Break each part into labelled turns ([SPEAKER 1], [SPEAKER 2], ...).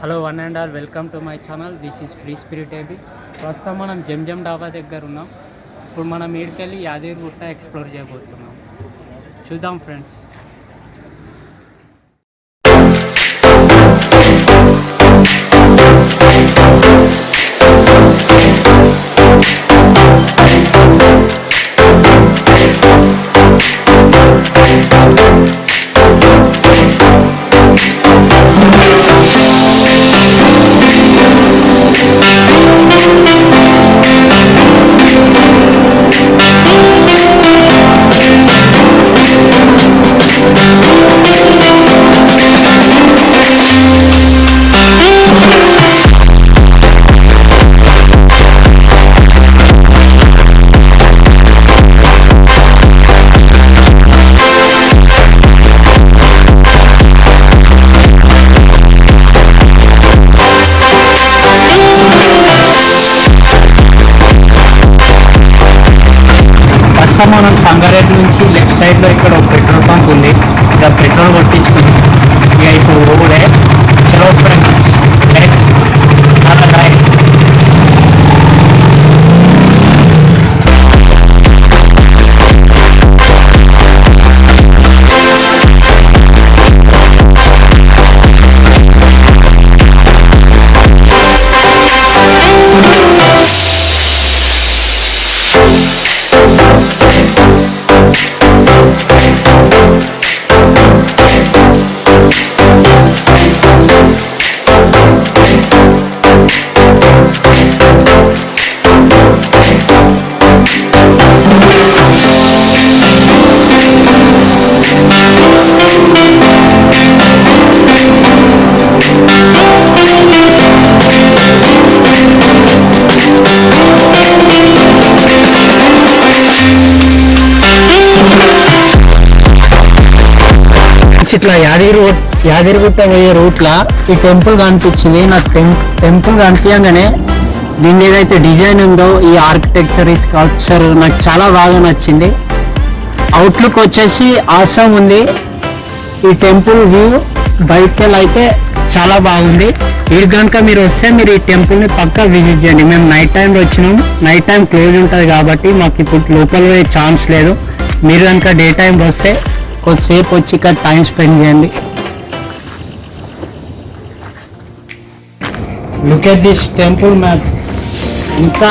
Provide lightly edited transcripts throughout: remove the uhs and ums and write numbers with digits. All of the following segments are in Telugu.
[SPEAKER 1] Hello one and all, welcome to my channel. This is free spirit AB. ప్రస్తుతం మనం జంజం డాబా దగ్గర ఉన్నాం. ఇప్పుడు మనం ఈడికెళ్ళి యాదగిరిగుట్ట ఎక్స్ప్లోర్ చేయబోతున్నాం. చూద్దాం ఫ్రెండ్స్. మనం సంగారెడ్డి నుంచి లెఫ్ట్ సైడ్లో ఇక్కడ ఒక పెట్రోల్ పంప్ ఉంది. ఇక్కడ పెట్రోల్ కొట్టించుకుని ఇక ఇప్పుడు ఊరే చలో ఫ్రెండ్స్. ఇట్లా యాదగిరిగుట్ట పోయే రూట్లో ఈ టెంపుల్ కనిపించింది. నాకు టెంపుల్ కనిపించగానే దీని ఏదైతే డిజైన్ ఉందో, ఈ ఆర్కిటెక్చర్, ఈ స్కల్ప్చర్ నాకు చాలా బాగా నచ్చింది. అవుట్లుక్ వచ్చేసి ఆసమ్ ఉంది. ఈ టెంపుల్ వ్యూ బయటకెళ్ళి అయితే చాలా బాగుంది. ఇది కనుక మీరు వస్తే మీరు ఈ టెంపుల్ని పక్కా విజిట్ చేయండి. మేము నైట్ టైంలో వచ్చినాం. నైట్ టైం క్లోజ్ ఉంటుంది కాబట్టి మాకు ఇప్పుడు లోపల పోయే ఛాన్స్ లేదు. మీరు కనుక డే టైం వస్తే కొద్దిసేపు వచ్చి ఇక్కడ టైం స్పెండ్ చేయండి. Look at this temple map. ఇంకా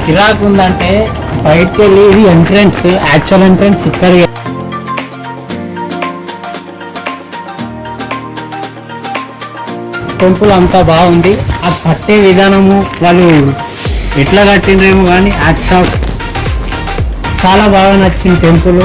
[SPEAKER 1] చిరాకు ఉందంటే బయటకు వెళ్ళి, ఇది ఎంట్రన్స్, యాక్చువల్ ఎంట్రన్స్ ఇక్కడ. టెంపుల్ అంతా బాగుంది. ఆ కట్టే విధానము వాళ్ళు ఎట్లా కట్టిండ్రేమో కానీ హ్యాట్స్ ఆఫ్. చాలా బాగా నచ్చింది టెంపుల్.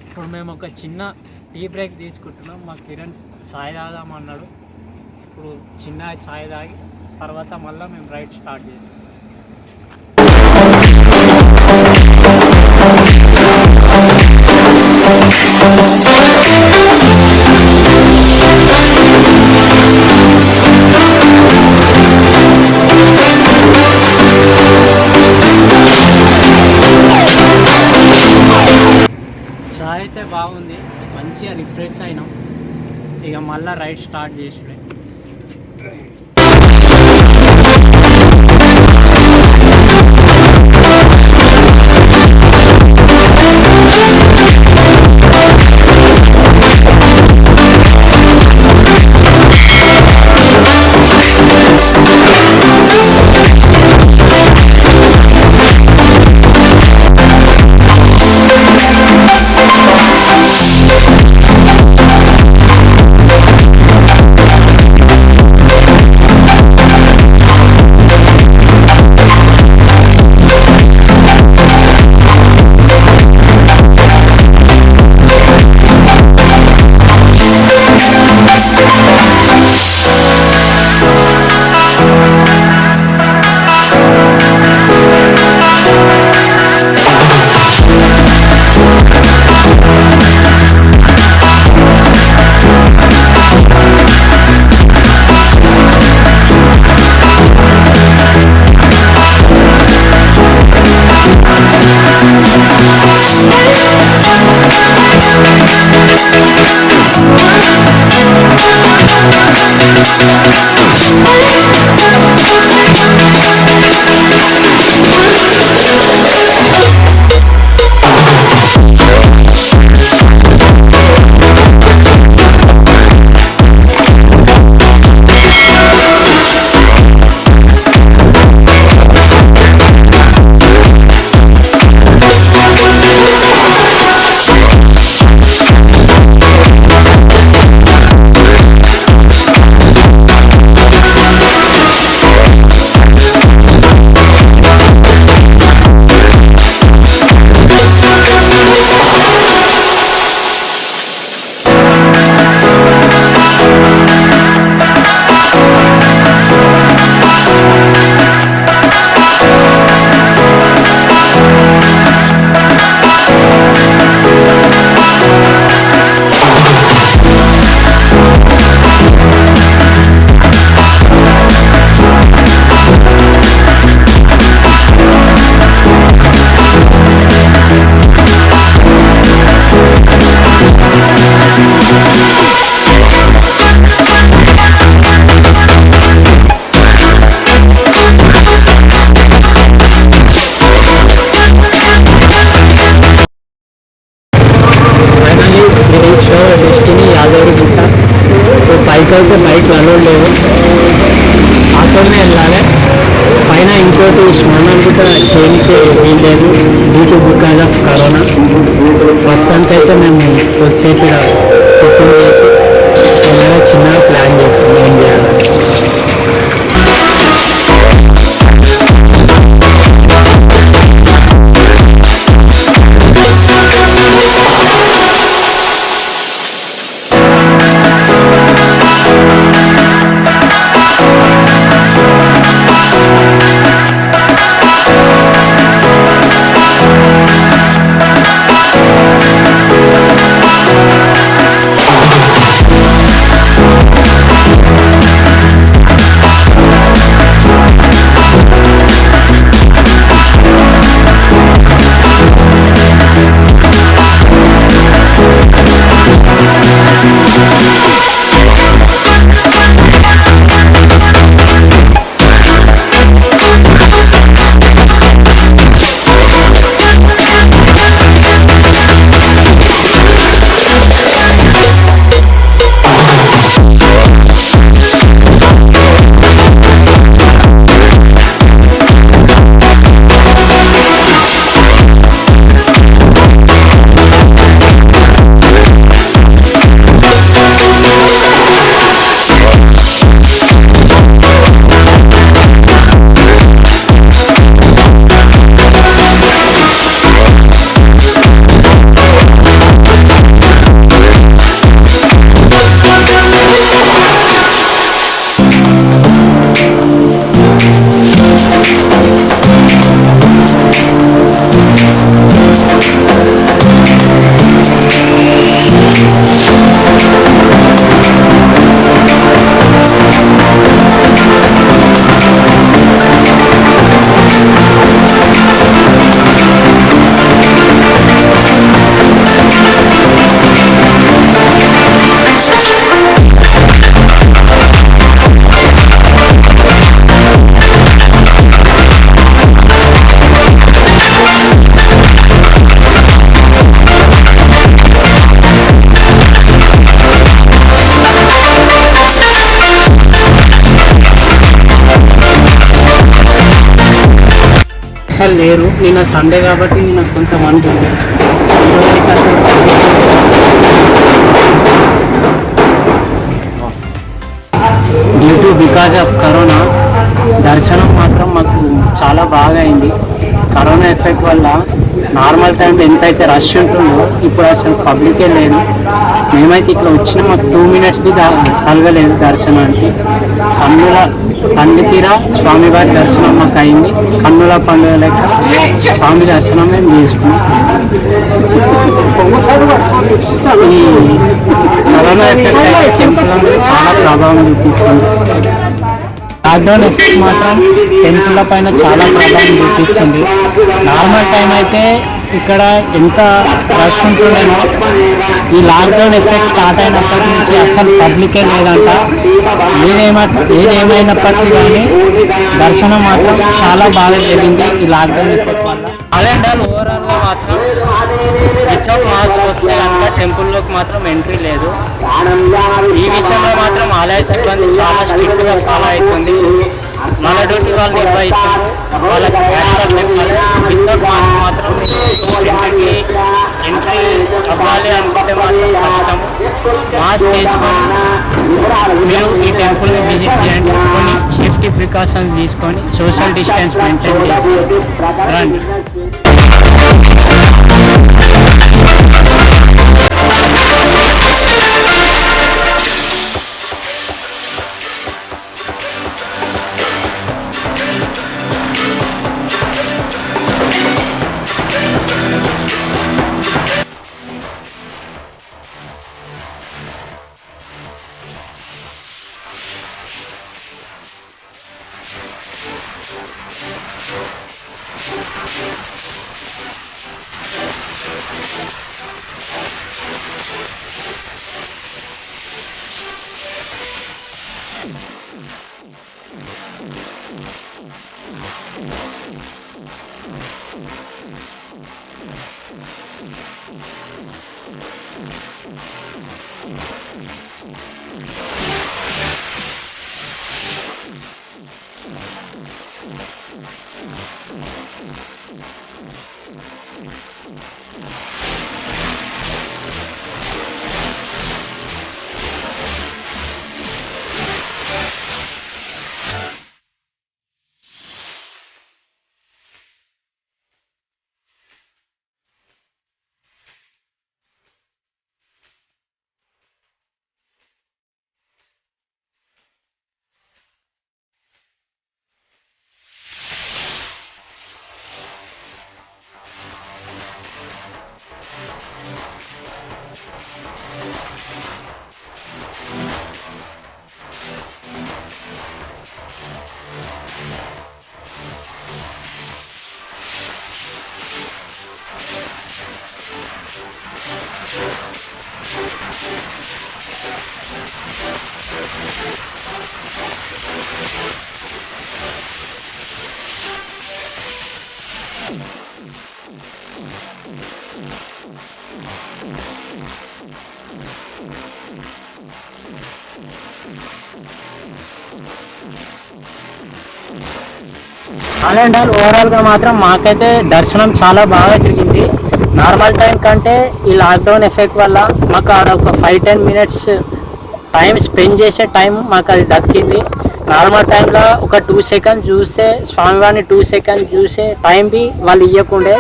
[SPEAKER 1] ఇప్పుడు మేము ఒక చిన్న టీ బ్రేక్ తీసుకుంటున్నాం. మా కిరణ్ ఛాయ్ తాగామన్నాడు. ఇప్పుడు చిన్న ఛాయ్ తాగి తర్వాత మళ్ళీ మేము రైడ్ స్టార్ట్ చేస్తాం. అయితే బాగుంది, మంచిగా రిఫ్రెష్ అయినాం. ఇక మళ్ళీ రైడ్ స్టార్ట్ చేసుడే. అయితే బైక్లు అలౌడ్ లేవు, ఆటోనే వెళ్ళాలి. పైన ఇంకోటి స్నానాలు కూడా చేయడానికి వీల్లేదు due to because of corona. ప్రస్తుతానికి అయితే మేము కొద్దిసేపు టిఫిన్ చేసి ఏమైనా చిన్నగా ప్లాన్ చేస్తాం ఏం చేయాలని. అస్సలు లేరు. నిన్న సండే కాబట్టి నిన్న కొంతమంది ఉన్నారు. ఈరోజైతే అసలు due to because of corona దర్శనం మాత్రం మాకు చాలా బాగా అయింది. కరోనా ఎఫెక్ట్ వల్ల నార్మల్ టైంలో ఎంతైతే రష్ ఉంటుందో ఇప్పుడు అసలు పబ్లికే లేదు. మేమైతే ఇక్కడ వచ్చిన మాకు 2 minutes బి కలగలేదు దర్శనానికి. కన్ను తీరా స్వామివారి దర్శనం మాకు అయింది. కన్నుల పండుగ లెక్క స్వామి దర్శనం మేము చేసుకున్నాం. ఈ కరోనా ఎఫెక్ట్ అయితే టెంపుల్ అనేది చాలా ప్రభావం చూపిస్తుంది. లాక్డౌన్ ఎఫెక్ట్ మాత్రం టెంపుల్ల పైన చాలా ప్రభావం చూపిస్తుంది. నార్మల్ టైం అయితే ఇక్కడ ఎంత రష్ ఉంటుందేమో ఈ లాక్డౌన్ ఎఫెక్ట్ స్టార్ట్ అయినప్పటి నుంచి అసలు పబ్లికే లేదంట. ఏదేమైనప్పటికీ కానీ దర్శనం మాత్రం చాలా బాగా జరిగింది ఈ లాక్డౌన్ ఎఫెక్ట్ వల్ల. అలెండాల్ ఓవరాల్గా మాత్రం వితౌట్ మాస్క్ వస్తే కనుక టెంపుల్లోకి మాత్రం ఎంట్రీ లేదు. ఈ విషయంలో మాత్రం ఆలయ సిబ్బంది చాలా స్ట్రిక్ట్గా ఫాలో అవుతుంది. మన డ్యూటీ వాళ్ళు నిర్వహిస్తారు. వాళ్ళకి వితౌట్ మాస్క్ మాత్రం ఎంట్రీ అవ్వాలి అనుకుంటే మాత్రం కష్టం. మాస్క్ వేసుకొని మీరు ఈ టెంపుల్ని విజిట్ చేయండి. కొన్ని సేఫ్టీ ప్రికాషన్స్ తీసుకొని సోషల్ డిస్టెన్స్ మెయింటైన్ చేసి రండి. అలెండాల్ ఓవరాల్గా మాత్రం మాకైతే దర్శనం చాలా బాగా జరిగింది. నార్మల్ టైం కంటే ఈ లాక్డౌన్ ఎఫెక్ట్ వల్ల మాకు ఆడ ఒక 5-10 minutes టైం స్పెండ్ చేసే టైం మాకు అది దక్కింది. నార్మల్ టైంలో ఒక 2 seconds చూస్తే స్వామివారిని 2 seconds చూసే టైం బి వాళ్ళు ఇవ్వకుండే.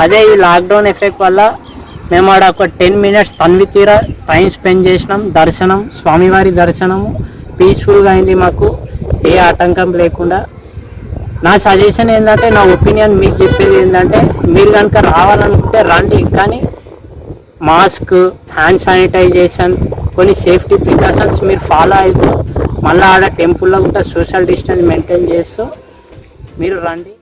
[SPEAKER 1] అదే ఈ లాక్డౌన్ ఎఫెక్ట్ వల్ల మేము ఆడ ఒక 10 minutes తన్వి తీరా టైం స్పెండ్ చేసినాం. దర్శనం స్వామివారి దర్శనము పీస్ఫుల్గా అయింది మాకు, ఏ ఆటంకం లేకుండా. నా సజెషన్ ఏంటంటే, నా ఒపీనియన్ మీకు చెప్పేది ఏంటంటే, మీరు కనుక రావాలనుకుంటే రండి, కానీ మాస్క్, హ్యాండ్ శానిటైజేషన్, కొన్ని సేఫ్టీ ప్రికాషన్స్ మీరు ఫాలో అవుతూ మళ్ళీ ఆడ టెంపుల్లో కూడా సోషల్ డిస్టెన్స్ మెయింటైన్ చేస్తూ మీరు రండి.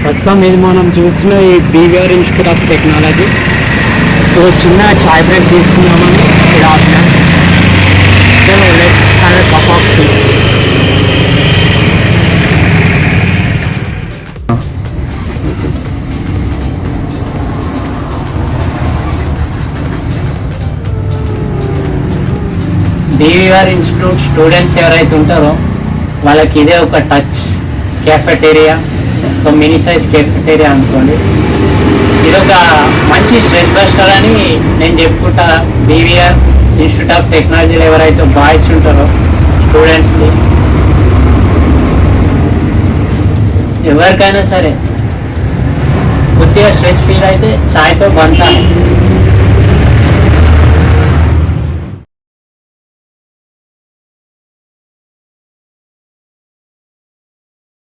[SPEAKER 1] ప్రస్తుతం ఇది మనం చూసిన ఈ బీవీఆర్ ఇన్స్టిట్యూట్ ఆఫ్ టెక్నాలజీ. ఒక చిన్న చాయ్ బ్రేక్ తీసుకున్నామని ఇక్కడ ఆపిన. So let's have a cup of tea. BVR institute students ఎవరైతే ఉంటారో వాళ్ళకి ఇదే ఒక టచ్ క్యాఫెటేరియా, ఒక మినీ సైజ్ క్యాఫెటేరియా అనుకోండి. ఇది ఒక మంచి స్ట్రెస్ బస్టర్ అని నేను చెప్పుకుంటా. బీవీఆర్ ఇన్స్టిట్యూట్ ఆఫ్ టెక్నాలజీలో ఎవరైతే బాయ్స్ ఉంటారో స్టూడెంట్స్కి ఎవరికైనా సరే కొద్దిగా స్ట్రెస్ ఫీల్ అయితే చాయ్తో బంతాను.